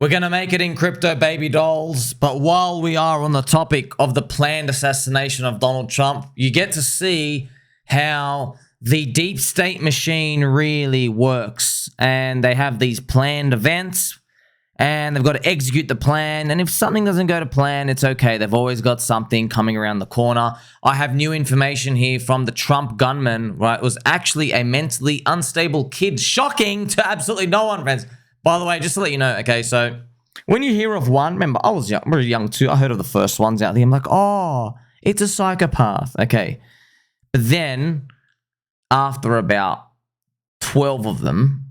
We're going to make it in crypto, baby dolls. But while we are on the topic of the planned assassination of Donald Trump, you get to see how the deep state machine really works. And they have these planned events and they've got to execute the plan. And if something doesn't go to plan, it's okay. They've always got something coming around the corner. I have new information here from the Trump gunman, right? It was actually a mentally unstable kid. Shocking to absolutely no one, friends. By the way, just to let you know, okay, so when you hear of one, remember, I was young, really young too. I heard of the first ones out there. I'm like, oh, it's a psychopath. Okay. But then after about 12 of them,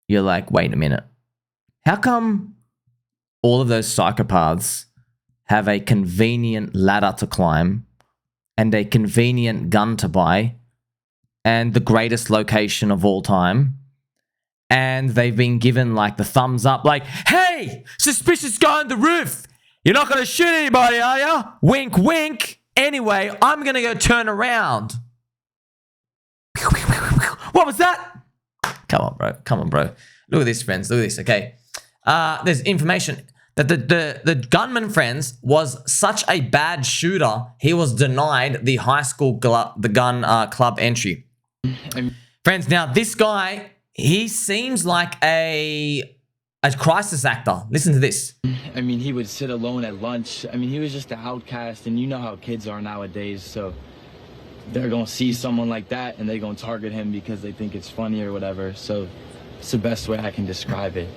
you're like, wait a minute. How come all of those psychopaths have a convenient ladder to climb and a convenient gun to buy and the greatest location of all time? And they've been given like the thumbs up, like, hey, suspicious guy on the roof. You're not going to shoot anybody, are you? Wink, wink. Anyway, I'm going to go turn around. What was that? Come on, bro. Come on, bro. Look at this, friends. Look at this, okay? There's information that the gunman, friends, was such a bad shooter, he was denied the high school gun club entry. Friends, now this guy, he seems like a crisis actor. Listen to this. I mean, he would sit alone at lunch. I mean, he was just an outcast, and you know how kids are nowadays, so they're gonna see someone like that and they're gonna target him because they think it's funny or whatever. So it's the best way I can describe it.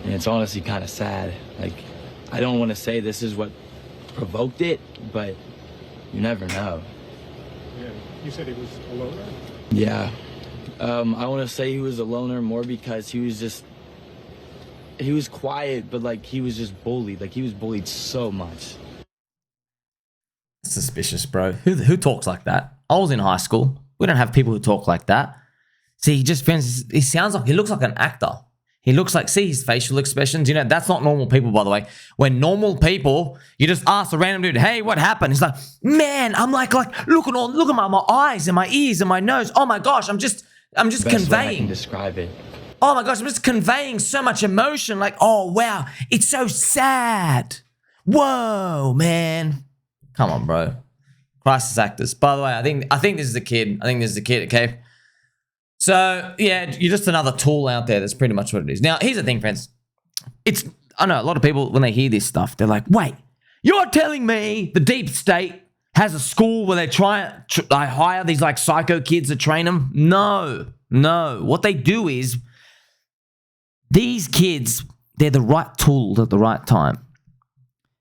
And it's honestly kind of sad. Like, I don't want to say this is what provoked it, but you never know. Yeah, you said he was a loner? Yeah. I want to say he was a loner more because he was quiet, but like he was just bullied. Like he was bullied so much. Suspicious, bro. Who talks like that? I was in high school. We don't have people who talk like that. See, he looks like an actor. He looks like, see his facial expressions. You know, that's not normal people, by the way. When normal people, you just ask a random dude, hey, what happened? He's like, man, I'm like, look at my eyes and my ears and my nose. Oh my gosh, I'm just Best conveying. way I can describe it. Oh my gosh, I'm just conveying so much emotion. Like, oh wow, it's so sad. Whoa, man. Come on, bro. Crisis actors. By the way, I think this is the kid. Okay. So yeah, you're just another tool out there. That's pretty much what it is. Now, here's the thing, friends. I know a lot of people, when they hear this stuff, they're like, wait, you're telling me the deep state has a school where they hire these like psycho kids to train them? No. What they do is these kids, they're the right tool at the right time.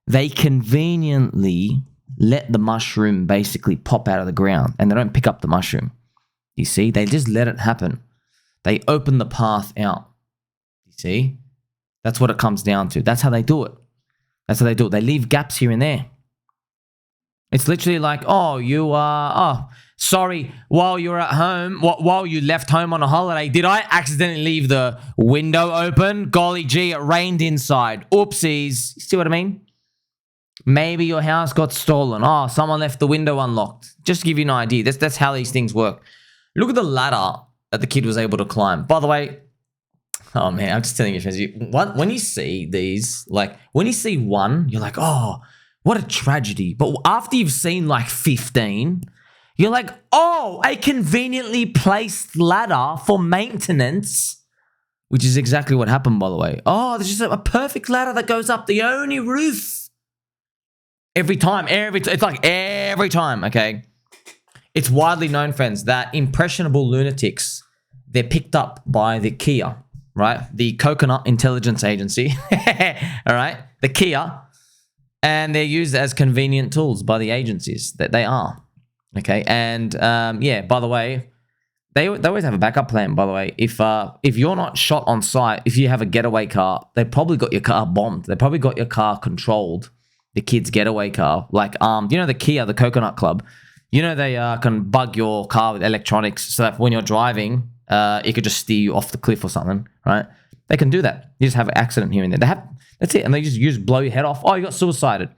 They conveniently let the mushroom basically pop out of the ground and they don't pick up the mushroom. You see, they just let it happen. They open the path out. You see, that's what it comes down to. That's how they do it. They leave gaps here and there. It's literally like, sorry, while you're at home, while you left home on a holiday, did I accidentally leave the window open? Golly gee, it rained inside. Oopsies. See what I mean? Maybe your house got stolen. Oh, someone left the window unlocked. Just to give you an idea. That's how these things work. Look at the ladder that the kid was able to climb. By the way, oh man, I'm just telling you, friends, when you see these, like when you see one, you're like, oh, what a tragedy. But after you've seen like 15, you're like, oh, a conveniently placed ladder for maintenance, which is exactly what happened, by the way. Oh, there's just a perfect ladder that goes up the only roof. Every time, it's like every time, okay? It's widely known, friends, that impressionable lunatics, they're picked up by the Kia, right? The Coconut Intelligence Agency, all right? The Kia, and they're used as convenient tools by the agencies that they are, okay? And yeah, by the way, they always have a backup plan, by the way. If you're not shot on sight, if you have a getaway car, they probably got your car bombed. They probably got your car controlled, the kid's getaway car, like you know the Kia, the Coconut Club. You know they can bug your car with electronics so that when you're driving, it could just steer you off the cliff or something, right? They can do that. You just have an accident here and there. That's it, and they just blow your head off. Oh, you got suicided.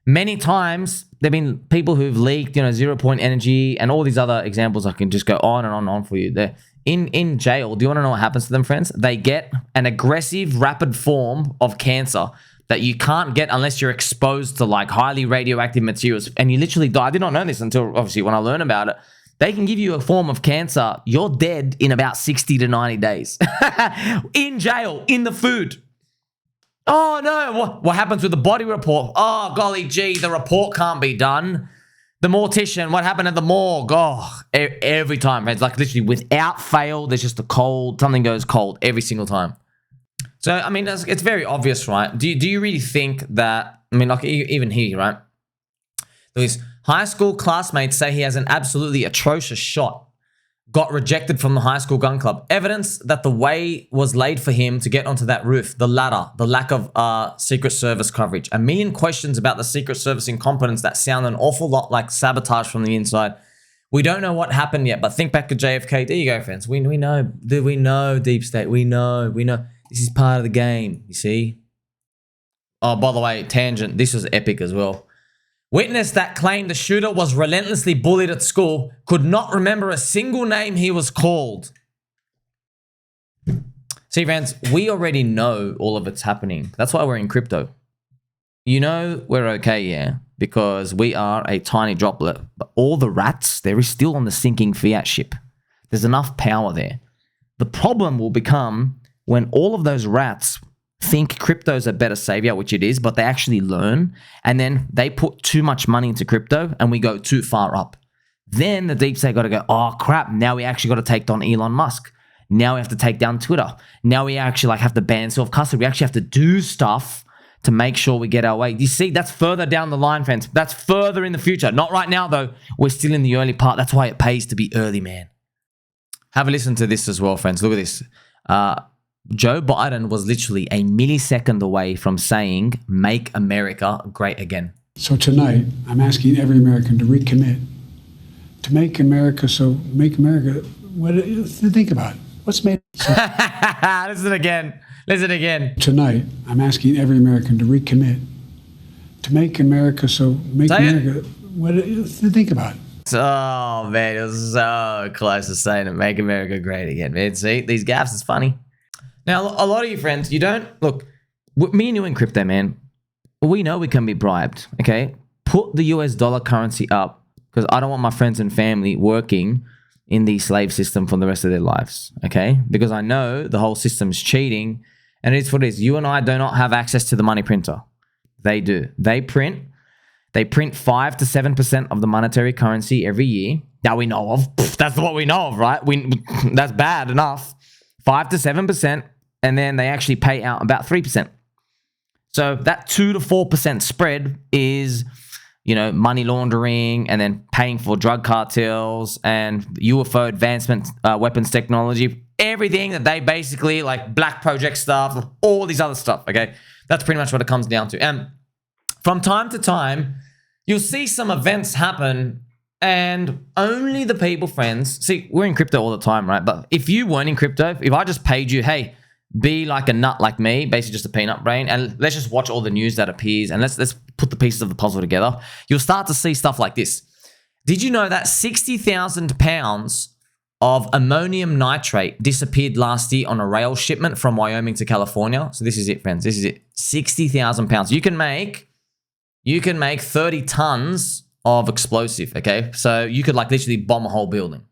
Many times there've been people who've leaked, 0 point energy and all these other examples. I can just go on and on and on for you. in jail, do you want to know what happens to them, friends? They get an aggressive, rapid form of cancer that you can't get unless you're exposed to like highly radioactive materials, and you literally die. I did not know this until obviously when I learned about it. They can give you a form of cancer. You're dead in about 60 to 90 days. In jail, in the food. Oh no, what happens with the body report? Oh, golly gee, the report can't be done. The mortician, what happened at the morgue? Oh, every time, man. It's like literally without fail, there's just a cold, something goes cold every single time. So, I mean, it's very obvious, right? Do you really think that, I mean, like even here, right? These high school classmates say he has an absolutely atrocious shot. Got rejected from the high school gun club. Evidence that the way was laid for him to get onto that roof. The ladder. The lack of Secret Service coverage. A million questions about the Secret Service incompetence that sound an awful lot like sabotage from the inside. We don't know what happened yet, but think back to JFK. There you go, friends. We know. We know, Deep State. We know. This is part of the game, you see? Oh, by the way, tangent. This was epic as well. Witness that claimed the shooter was relentlessly bullied at school could not remember a single name he was called. See, friends, we already know all of it's happening. That's why we're in crypto. You know we're okay, yeah, because we are a tiny droplet. But all the rats, they're still on the sinking fiat ship. There's enough power there. The problem will become when all of those rats think crypto's a better savior, which it is, but they actually learn, and then they put too much money into crypto and we go too far up. Then the deep state got to go, oh crap, now we actually got to take down Elon Musk. Now we have to take down Twitter. Now we actually like have to ban self-custody. We actually have to do stuff to make sure we get our way. You see, that's further down the line, friends. That's further in the future. Not right now, though. We're still in the early part. That's why it pays to be early, man. Have a listen to this as well, friends. Look at this. Joe Biden was literally a millisecond away from saying, make America great again. So tonight, I'm asking every American to recommit to make America think about it. What's made Listen again. Listen again. Tonight, I'm asking every American to recommit to make America think about it. Oh, man, it was so close to saying it, make America great again, man. See, these gaffes is funny. Now, a lot of you friends, you don't... Look, me and you in crypto, man, we know we can be bribed, okay? Put the US dollar currency up because I don't want my friends and family working in the slave system for the rest of their lives, okay? Because I know the whole system's cheating, and it's what it is. You and I do not have access to the money printer. They do. They print 5 to 7% of the monetary currency every year. That we know of. That's what we know of, right? That's bad enough. 5 to 7%. And then they actually pay out about 3%. So that 2 to 4% spread is, you know, money laundering and then paying for drug cartels and UFO advancement, weapons technology, everything that they basically like black project stuff, all these other stuff, okay? That's pretty much what it comes down to. And from time to time, you'll see some events happen and only the people, friends, see, we're in crypto all the time, right? But if you weren't in crypto, if I just paid you, hey, be like a nut like me, basically just a peanut brain, and let's just watch all the news that appears and let's put the pieces of the puzzle together, you'll start to see stuff like this. Did you know that 60,000 pounds of ammonium nitrate disappeared last year on a rail shipment from Wyoming to California? So this is it, friends. This is it. 60,000 pounds. You can make 30 tons of explosive, okay? So you could like literally bomb a whole building.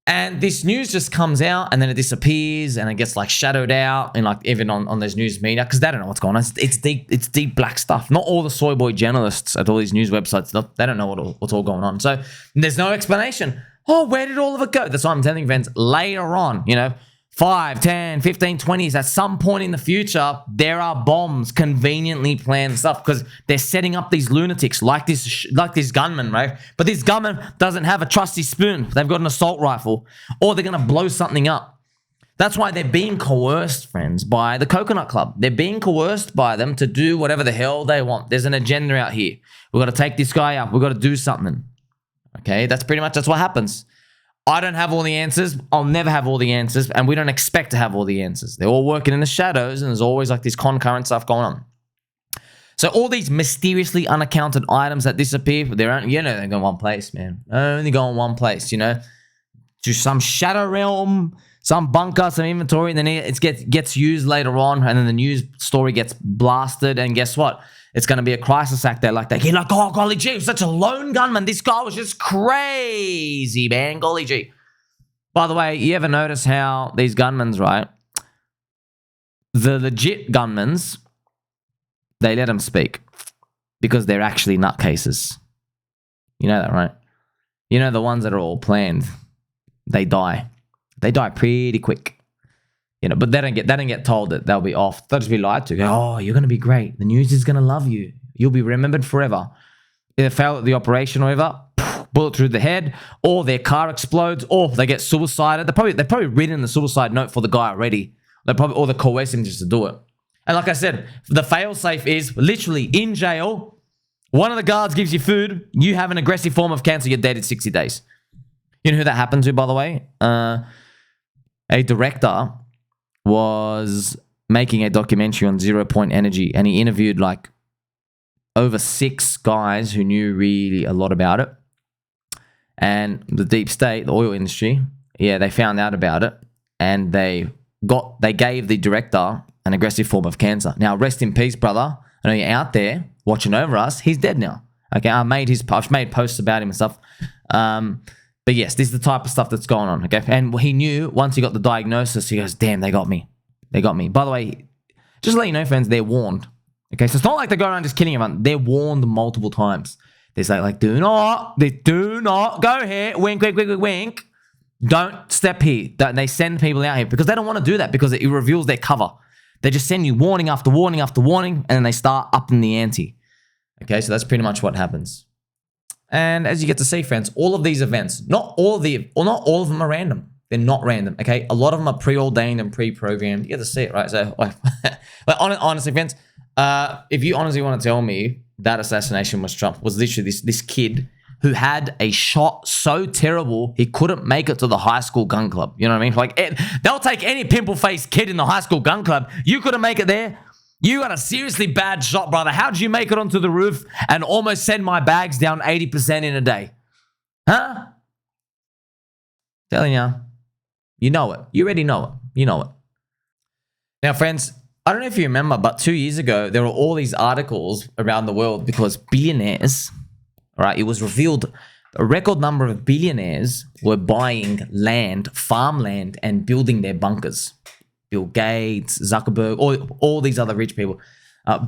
And this news just comes out and then it disappears and it gets like shadowed out and like even on those news media because they don't know what's going on. It's deep black stuff. Not all the soy boy journalists at all these news websites, they don't know what's all going on. So there's no explanation. Oh, where did all of it go? That's why I'm telling friends later on, you know, 5, 10, 15, 20s, at some point in the future, there are bombs, conveniently planned stuff because they're setting up these lunatics like this gunman, right? But this gunman doesn't have a trusty spoon. They've got an assault rifle or they're going to blow something up. That's why they're being coerced, friends, by the Coconut Club. They're being coerced by them to do whatever the hell they want. There's an agenda out here. We've got to take this guy up. We've got to do something. Okay, that's what happens. I don't have all the answers. I'll never have all the answers. And we don't expect to have all the answers. They're all working in the shadows and there's always like this concurrent stuff going on. So all these mysteriously unaccounted items that disappear, they go in one place, man. Only go in one place, you know. to some shadow realm, some bunker, some inventory, and then it gets used later on, and then the news story gets blasted, and guess what? It's going to be a crisis act there like that. You're like, oh, golly gee, he was such a lone gunman. This guy was just crazy, man. Golly gee. By the way, you ever notice how these gunmen, right? The legit gunmen, they let them speak because they're actually nutcases. You know that, right? You know the ones that are all planned, they die. They die pretty quick. You know, but they don't get told that they'll be off. They'll just be lied to. Go, oh, you're going to be great. The news is going to love you. You'll be remembered forever. If they fail at the operation or whatever, bullet through the head, or their car explodes, or they get suicided. They've probably written the suicide note for the guy already. Or they coerce him just to do it. And like I said, the fail-safe is literally in jail. One of the guards gives you food. You have an aggressive form of cancer. You're dead in 60 days. You know who that happened to, by the way? A director was making a documentary on 0 Point Energy, and he interviewed like over 6 guys who knew really a lot about it. And the deep state, the oil industry, yeah, they found out about it, and they gave the director an aggressive form of cancer. Now, rest in peace, brother. I know you're out there watching over us. He's dead now. Okay, I've made posts about him and stuff. But yes, this is the type of stuff that's going on, okay? And he knew once he got the diagnosis, he goes, damn, they got me. They got me. By the way, just to let you know, friends, they're warned. Okay, so it's not like they go around just killing everyone. They're warned multiple times. They say, like, do not go here. Wink, wink, wink, wink, wink. Don't step here. They send people out here because they don't want to do that because it reveals their cover. They just send you warning after warning after warning, and then they start upping the ante. Okay, so that's pretty much what happens. And as you get to see, friends, all of these events, not all of them are random. They're not random, okay? A lot of them are preordained and pre-programmed. You get to see it, right? So, like honestly, friends, if you honestly want to tell me that assassination was Trump, was literally this kid who had a shot so terrible he couldn't make it to the high school gun club. You know what I mean? Like, they'll take any pimple-faced kid in the high school gun club. You couldn't make it there. You got a seriously bad shot, brother. How'd you make it onto the roof and almost send my bags down 80% in a day? Huh? Telling you. You know it. You already know it. You know it. Now, friends, I don't know if you remember, but 2 years ago, there were all these articles around the world because billionaires, right? It was revealed a record number of billionaires were buying land, farmland, and building their bunkers. Bill Gates, Zuckerberg, all these other rich people,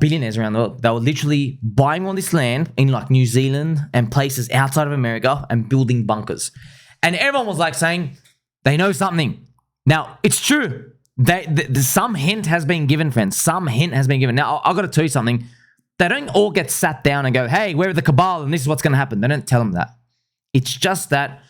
billionaires around the world, they were literally buying all this land in like New Zealand and places outside of America and building bunkers. And everyone was like saying, they know something. Now, it's true. Some hint has been given, friends. Some hint has been given. Now, I've got to tell you something. They don't all get sat down and go, hey, we're the cabal and this is what's going to happen. They don't tell them that. It's just that,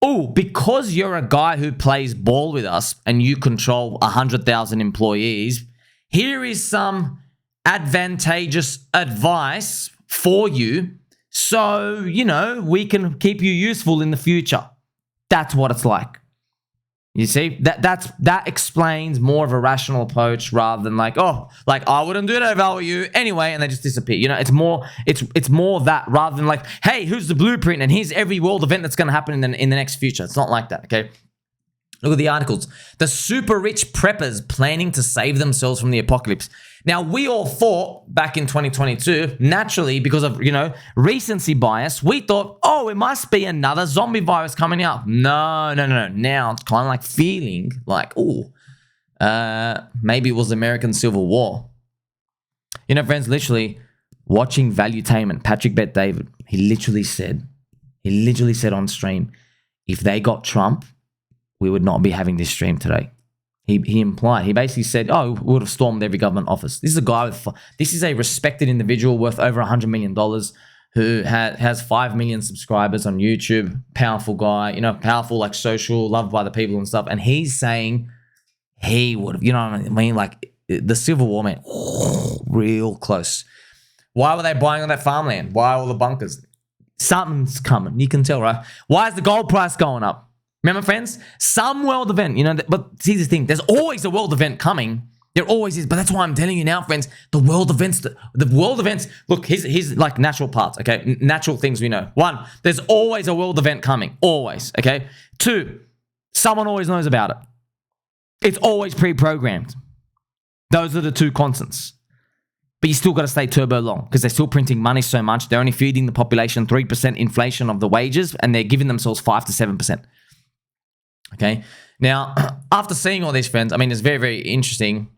oh, because you're a guy who plays ball with us and you control 100,000 employees, here is some advantageous advice for you so, you know, we can keep you useful in the future. That's what it's like. You see, that explains more of a rational approach rather than like, oh, like I wouldn't do that if I were you anyway, and they just disappear. You know, it's more of that rather than like, hey, who's the blueprint and here's every world event that's going to happen in the next future. It's not like that, okay? Look at the articles. The super rich preppers planning to save themselves from the apocalypse. Now, we all thought back in 2022, naturally, because of, you know, recency bias, we thought, oh, it must be another zombie virus coming out. No. Now it's kind of like feeling like, oh, maybe it was American Civil War. You know, friends, literally watching Valuetainment, Patrick Bet-David, he literally said on stream, if they got Trump, we would not be having this stream today. He basically said, oh, we would have stormed every government office. This is a respected individual worth over $100 million who has 5 million subscribers on YouTube, powerful guy, you know, powerful, like social, loved by the people and stuff. And he's saying he would have, you know what I mean? Like the Civil War, man, real close. Why were they buying all that farmland? Why all the bunkers? Something's coming. You can tell, right? Why is the gold price going up? Remember, friends? Some world event, you know, but see this thing, there's always a world event coming. There always is, but that's why I'm telling you now, friends, the world events, look, here's like natural parts, okay? Natural things we know. 1, there's always a world event coming, always, okay? 2, Someone always knows about it. It's always pre-programmed. Those are the two constants. But you still got to stay turbo long because they're still printing money so much. They're only feeding the population 3% inflation of the wages, and they're giving themselves 5 to 7%. Okay. Now, after seeing all these, friends, I mean, it's very, very interesting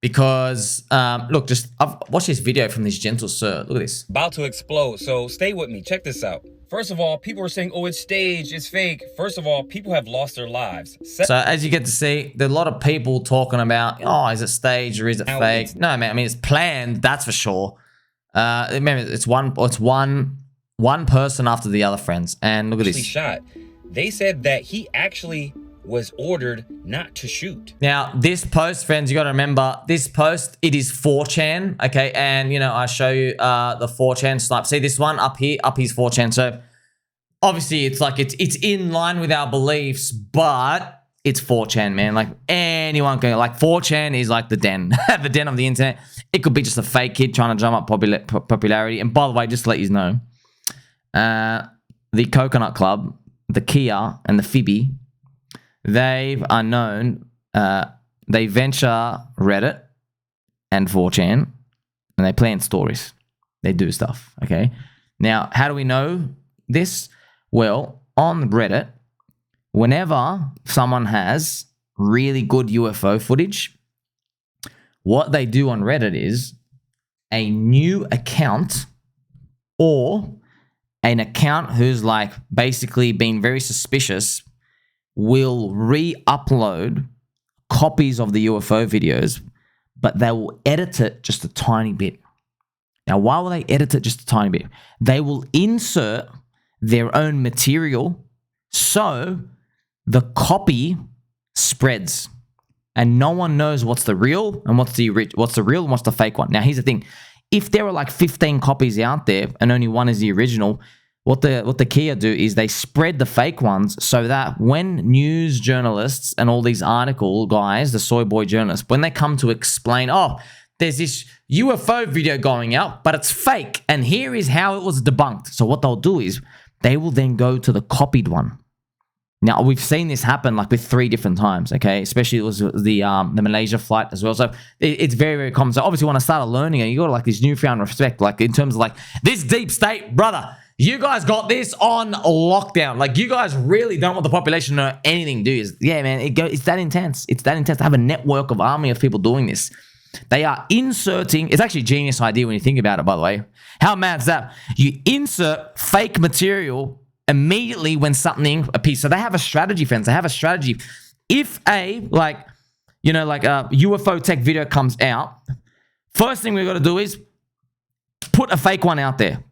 because, look, I've watched this video from this gentle sir. Look at this. About to explode, so stay with me. Check this out. First of all, people are saying, oh, it's staged, it's fake. First of all, people have lost their lives. So as you get to see, there are a lot of people talking about, oh, is it staged or is it fake? No, man, I mean, it's planned, that's for sure. Remember, it's one person after the other, friends. And look at this. Shot. They said that he actually was ordered not to shoot. Now, this post, friends, you got to remember, this post, it is 4chan, okay? And, you know, I show you the 4chan snipe. See this one up here? Up here's 4chan. So, obviously, it's like, it's in line with our beliefs, but it's 4chan, man. Like, anyone can, like, 4chan is like the den, the den of the internet. It could be just a fake kid trying to drum up popularity. And by the way, just to let you know, the Coconut Club, the Kia, and the Phoebe, they are known, they venture Reddit and 4chan, and they plan stories. They do stuff, okay? Now, how do we know this? Well, on Reddit, whenever someone has really good UFO footage, what they do on Reddit is a new account or an account who's like basically been very suspicious will re-upload copies of the UFO videos, but they will edit it just a tiny bit. Now, why will they edit it just a tiny bit? They will insert their own material so the copy spreads and no one knows what's the real and what's the real and what's the fake one. Now, here's the thing. If there are like 15 copies out there and only one is the original, what the Kia do is they spread the fake ones so that when news journalists and all these article guys, the soy boy journalists, when they come to explain, oh, there's this UFO video going out, but it's fake, and here is how it was debunked. So what they'll do is they will then go to the copied one. Now, we've seen this happen like with 3 different times, okay? Especially it was the Malaysia flight as well. So it's very, very common. So obviously when I started learning it, you got like this newfound respect, like in terms of like this deep state, brother, you guys got this on lockdown. Like, you guys really don't want the population to know anything, do you? Yeah, man, it's that intense. It's that intense to have a network of army of people doing this. They are inserting, it's actually a genius idea when you think about it, by the way. How mad is that? You insert fake material immediately when something appears. So they have a strategy, friends. They have a strategy. If a UFO tech video comes out, first thing we've got to do is put a fake one out there.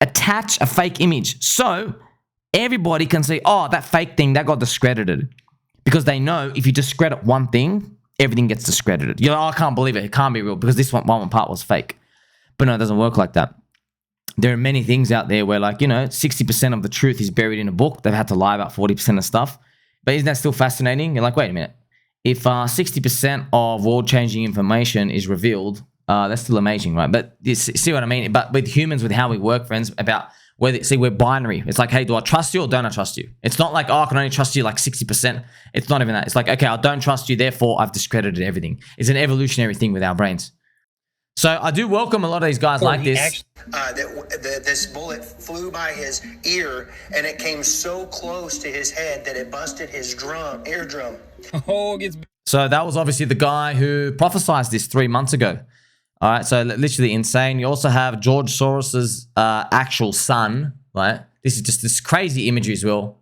Attach a fake image so everybody can see, oh, that fake thing, that got discredited. Because they know if you discredit one thing, everything gets discredited. You're like, oh, I can't believe it. It can't be real because this one part was fake. But no, it doesn't work like that. There are many things out there where, like, 60% of the truth is buried in a book. They've had to lie about 40% of stuff. But isn't that still fascinating? You're like, wait a minute. If 60% of world-changing information is revealed, that's still amazing, right? But you see what I mean? But with humans, with how we work, friends, about whether, see, we're binary. It's like, hey, do I trust you or don't I trust you? It's not like, oh, I can only trust you like 60%. It's not even that. It's like, okay, I don't trust you, therefore I've discredited everything. It's an evolutionary thing with our brains. So I do welcome a lot of these guys like this. This bullet flew by his ear and it came so close to his head that it busted his eardrum. Oh, it gets... So that was obviously the guy who prophesied this 3 months ago. All right, so literally insane. You also have George Soros's actual son, right? This is just this crazy imagery as well.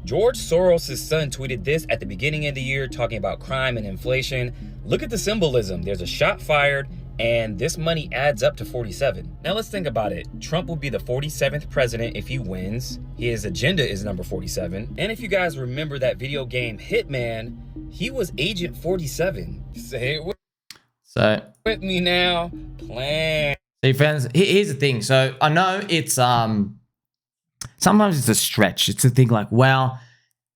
George Soros' son tweeted this at the beginning of the year talking about crime and inflation. Look at the symbolism. There's a shot fired and this money adds up to 47. Now let's think about it. Trump will be the 47th president if he wins. His agenda is number 47. And if you guys remember that video game Hitman, he was Agent 47. Say it with me now. Plan. See, friends, here's the thing. So I know it's sometimes it's a stretch. It's a thing like, well,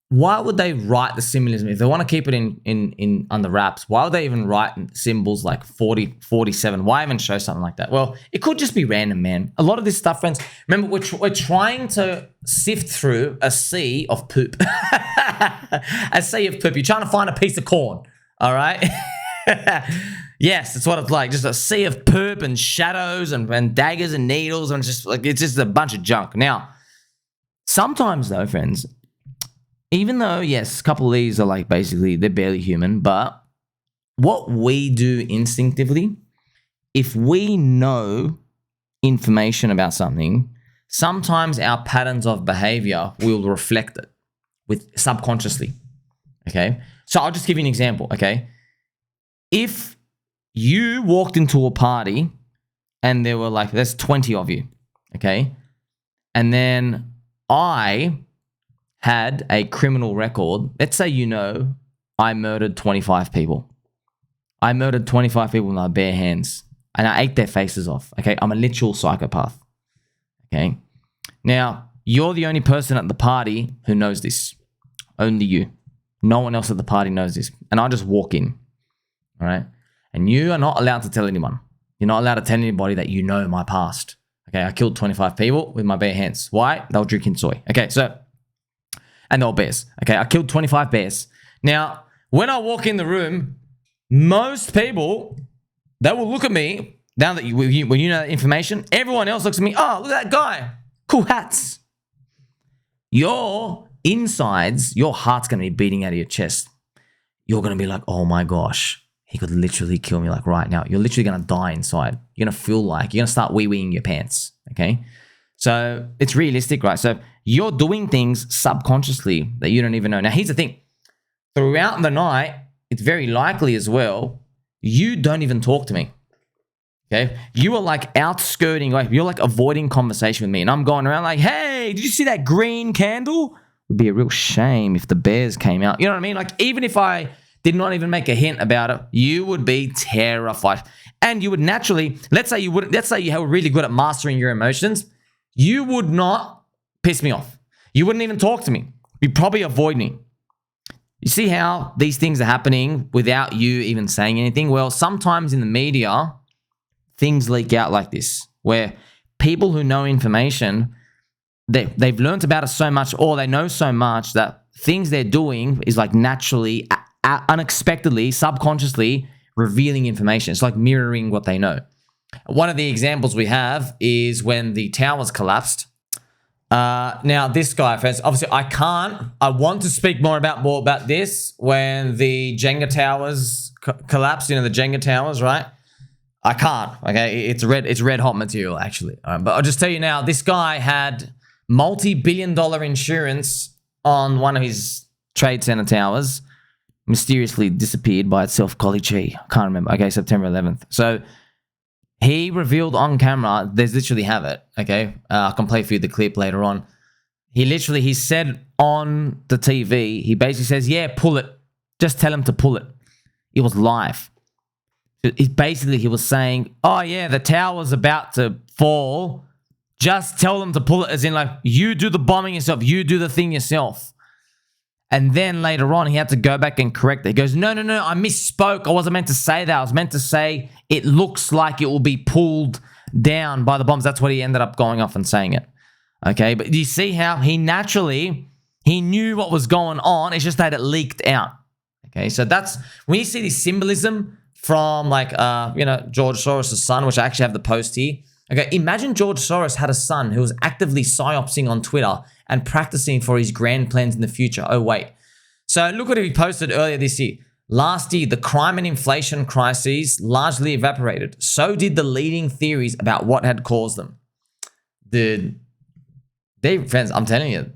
why would they write the symbolism? If they want to keep it in under wraps, why would they even write symbols like 40, 47? Why even show something like that? Well, it could just be random, man. A lot of this stuff, friends, remember, we're trying to sift through a sea of poop. A sea of poop. You're trying to find a piece of corn, all right? Yes, that's what it's like. Just a sea of poop and shadows and daggers and needles, and it's just a bunch of junk. Now, sometimes though, friends, even though, yes, a couple of these are like basically, they're barely human, but what we do instinctively, if we know information about something, sometimes our patterns of behavior will reflect it with subconsciously, okay? So I'll just give you an example, okay? If you walked into a party and there were like, there's 20 of you, okay? And then I had a criminal record. Let's say, I murdered 25 people. I murdered 25 people with my bare hands and I ate their faces off. Okay. I'm a literal psychopath. Okay. Now, you're the only person at the party who knows this. Only you. No one else at the party knows this. And I just walk in. All right. And you are not allowed to tell anyone. You're not allowed to tell anybody that you know my past. Okay. I killed 25 people with my bare hands. Why? They were drinking soy. Okay. And they were bears. Okay, I killed 25 bears. Now, when I walk in the room, most people, they will look at me, now that when you know that information, everyone else looks at me, oh, look at that guy. Cool hats. Your insides, your heart's going to be beating out of your chest. You're going to be like, oh my gosh, he could literally kill me like right now. You're literally going to die inside. You're going to feel like, you're going to start wee-weeing your pants, okay? So it's realistic, right? So you're doing things subconsciously that you don't even know. Now, here's the thing. Throughout the night, it's very likely as well, you don't even talk to me, okay? You are like outskirting, like you're like avoiding conversation with me. And I'm going around like, hey, did you see that green candle? It would be a real shame if the bears came out. You know what I mean? Like even if I did not even make a hint about it, you would be terrified. And you would naturally, let's say you were really good at mastering your emotions, you would not piss me off. You wouldn't even talk to me. You'd probably avoid me. You see how these things are happening without you even saying anything? Well, sometimes in the media, things leak out like this, where people who know information, they've learned about it so much, or they know so much that things they're doing is like naturally, unexpectedly, subconsciously revealing information. It's like mirroring what they know. One of the examples we have is when the towers collapsed. Now, this guy, friends, obviously I want to speak more about this when the Jenga towers collapsed, the Jenga towers, right? I can't, okay? It's red hot material, actually. All right, but I'll just tell you now, this guy had multi-billion-dollar insurance on one of his trade center towers, mysteriously disappeared by itself, Golly G. I can't remember. Okay, September 11th. So he revealed on camera, there's literally have it, okay? I can play for you the clip later on. He said on the TV, he basically says, yeah, pull it. Just tell him to pull it. It was live. He was saying, oh yeah, the tower's about to fall. Just tell them to pull it, as in like, you do the bombing yourself. You do the thing yourself. And then later on, he had to go back and correct it. He goes, no, I misspoke. I wasn't meant to say that. I was meant to say it looks like it will be pulled down by the bombs. That's what he ended up going off and saying it. Okay, but you see how he knew what was going on. It's just that it leaked out. Okay, so that's, when you see this symbolism from like, George Soros' son, which I actually have the post here. Okay, imagine George Soros had a son who was actively psyopsing on Twitter and practicing for his grand plans in the future. Oh, wait. So look what he posted earlier this year. Last year, the crime and inflation crises largely evaporated. So did the leading theories about what had caused them. Friends, I'm telling you,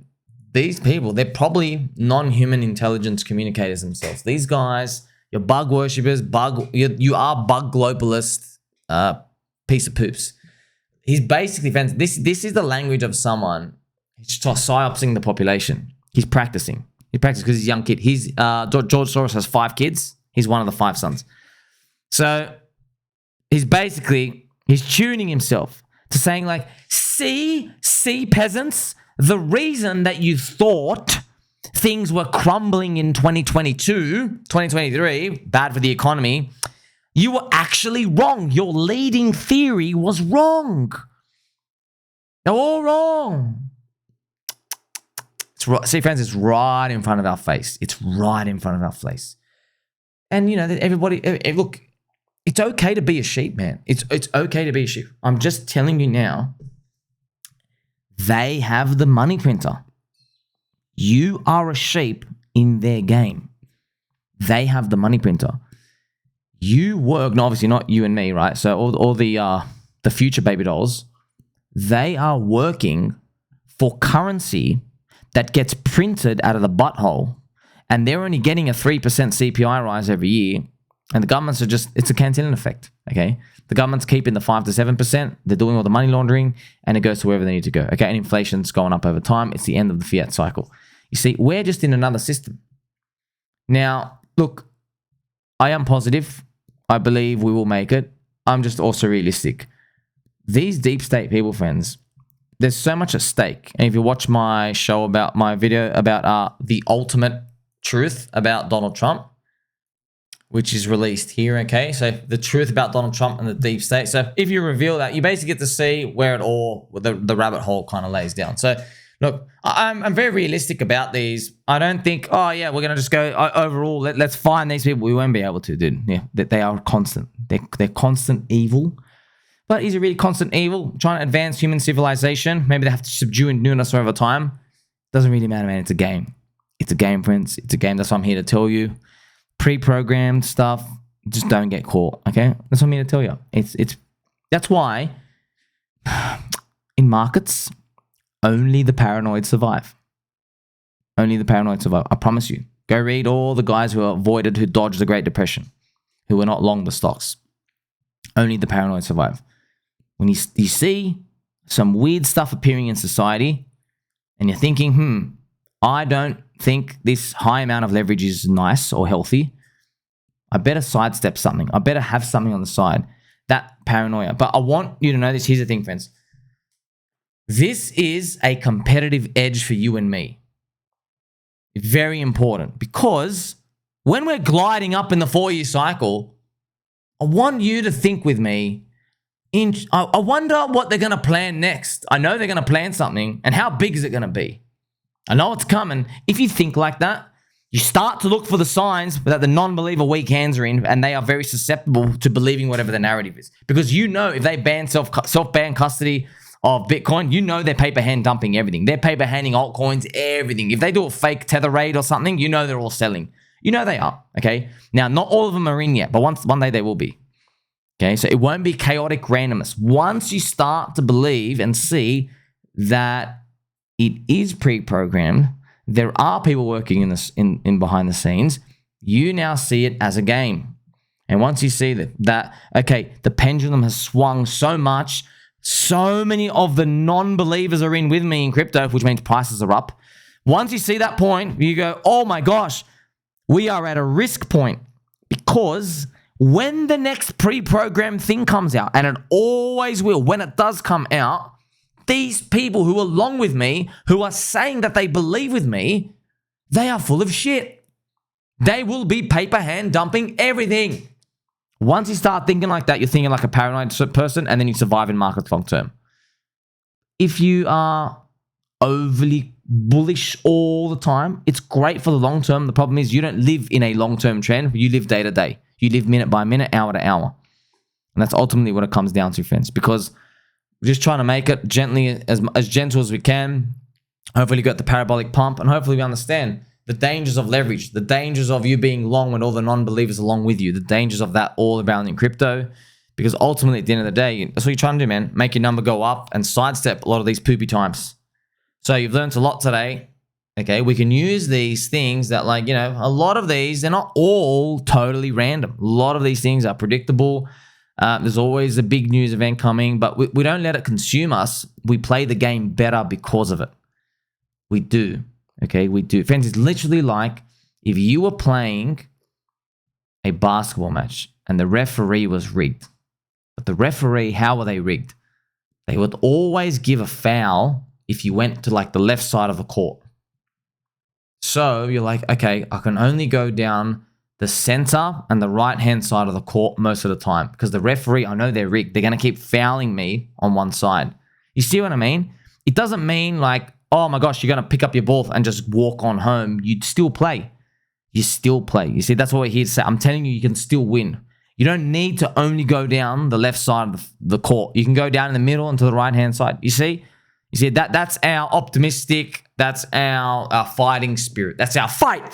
these people, they're probably non-human intelligence communicators themselves. These guys, you're bug worshippers, you are bug globalists, piece of poops. He's basically, friends, this is the language of someone. He's psyopsing the population. He's practicing. He practices because he's a young kid. George Soros has 5 kids. He's one of the 5 sons. So he's tuning himself to saying like, see peasants, the reason that you thought things were crumbling in 2022, 2023, bad for the economy, you were actually wrong. Your leading theory was wrong. They're all wrong. It's right. See, friends, it's right in front of our face. It's right in front of our face. And, you know, everybody, look, it's okay to be a sheep, man. It's okay to be a sheep. I'm just telling you now, they have the money printer. You are a sheep in their game. They have the money printer. You work, no, obviously not you and me, right? So all the future baby dolls, they are working for currency that gets printed out of the butthole, and they're only getting a 3% CPI rise every year, and the governments are just, it's a Cantillon effect, okay? The government's keeping the 5 to 7%, they're doing all the money laundering, and it goes to wherever they need to go, okay? And inflation's going up over time. It's the end of the fiat cycle. You see, we're just in another system. Now, look, I am positive. I believe we will make it. I'm just also realistic. These deep state people, friends, there's so much at stake. And if you watch my show about my video about the ultimate truth about Donald Trump, which is released here, okay? So the truth about Donald Trump and the deep state. So if you reveal that, you basically get to see where it all, the rabbit hole kind of lays down. So look, I'm very realistic about these. I don't think, oh yeah, we're going to just go overall, let's find these people. We won't be able to, dude. Yeah, they are constant. They're constant evil. But is it really constant evil? Trying to advance human civilization? Maybe they have to subdue and nuke us over time. Doesn't really matter, man. It's a game. It's a game, friends. It's a game. That's what I'm here to tell you. Pre-programmed stuff, just don't get caught, okay? That's what I'm here to tell you. That's why in markets, only the paranoid survive. Only the paranoid survive. I promise you. Go read all the guys who avoided, who dodged the Great Depression, who were not long the stocks. Only the paranoid survive. When you see some weird stuff appearing in society and you're thinking, I don't think this high amount of leverage is nice or healthy, I better sidestep something. I better have something on the side. That paranoia. But I want you to know this. Here's the thing, friends. This is a competitive edge for you and me. Very important, because when we're gliding up in the 4-year cycle, I want you to think with me, I wonder what they're going to plan next. I know they're going to plan something, and how big is it going to be? I know it's coming. If you think like that, you start to look for the signs that the non-believer weak hands are in, and they are very susceptible to believing whatever the narrative is. Because you know if they ban self-ban custody of Bitcoin, you know they're paper hand dumping everything. They're paper handing altcoins, everything. If they do a fake tether raid or something, you know they're all selling. You know they are, okay? Now, not all of them are in yet, but one day they will be. Okay, so it won't be chaotic randomness. Once you start to believe and see that it is pre-programmed, there are people working in this in behind the scenes, you now see it as a game. And once you see that okay, the pendulum has swung so much, so many of the non-believers are in with me in crypto, which means prices are up. Once you see that point, you go, oh my gosh, we are at a risk point, because when the next pre-programmed thing comes out, and it always will, when it does come out, these people who are along with me, who are saying that they believe with me, they are full of shit. They will be paper hand dumping everything. Once you start thinking like that, you're thinking like a paranoid person, and then you survive in markets long term. If you are overly bullish all the time, it's great for the long term. The problem is you don't live in a long-term trend. You live day to day. You live minute by minute, hour to hour. And that's ultimately what it comes down to, friends, because we're just trying to make it gently, as gentle as we can. Hopefully you got the parabolic pump, and hopefully we understand the dangers of leverage, the dangers of you being long when all the non-believers are along with you, the dangers of that all around in crypto, because ultimately at the end of the day, that's what you're trying to do, man. Make your number go up and sidestep a lot of these poopy times. So you've learned a lot today. Okay, we can use these things that, like, you know, a lot of these, they're not all totally random. A lot of these things are predictable. There's always a big news event coming, but we don't let it consume us. We play the game better because of it. We do. Okay, we do. Friends, it's literally like if you were playing a basketball match and the referee was rigged. But the referee, how were they rigged? They would always give a foul if you went to like the left side of the court. So you're like, okay, I can only go down the center and the right-hand side of the court most of the time because the referee, I know they're rigged. They're going to keep fouling me on one side. You see what I mean? It doesn't mean like, oh my gosh, you're going to pick up your ball and just walk on home. You'd still play. You still play. You see, that's what we're here to say. I'm telling you, you can still win. You don't need to only go down the left side of the court. You can go down in the middle and to the right-hand side. You see? You see, that's our optimistic, that's our fighting spirit. That's our fight,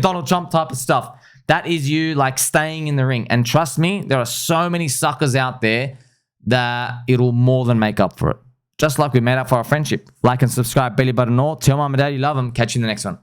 Donald Trump type of stuff. That is you like staying in the ring. And trust me, there are so many suckers out there that it'll more than make up for it. Just like we made up for our friendship. Like and subscribe, belly button all. Tell mom and dad you love them. Catch you in the next one.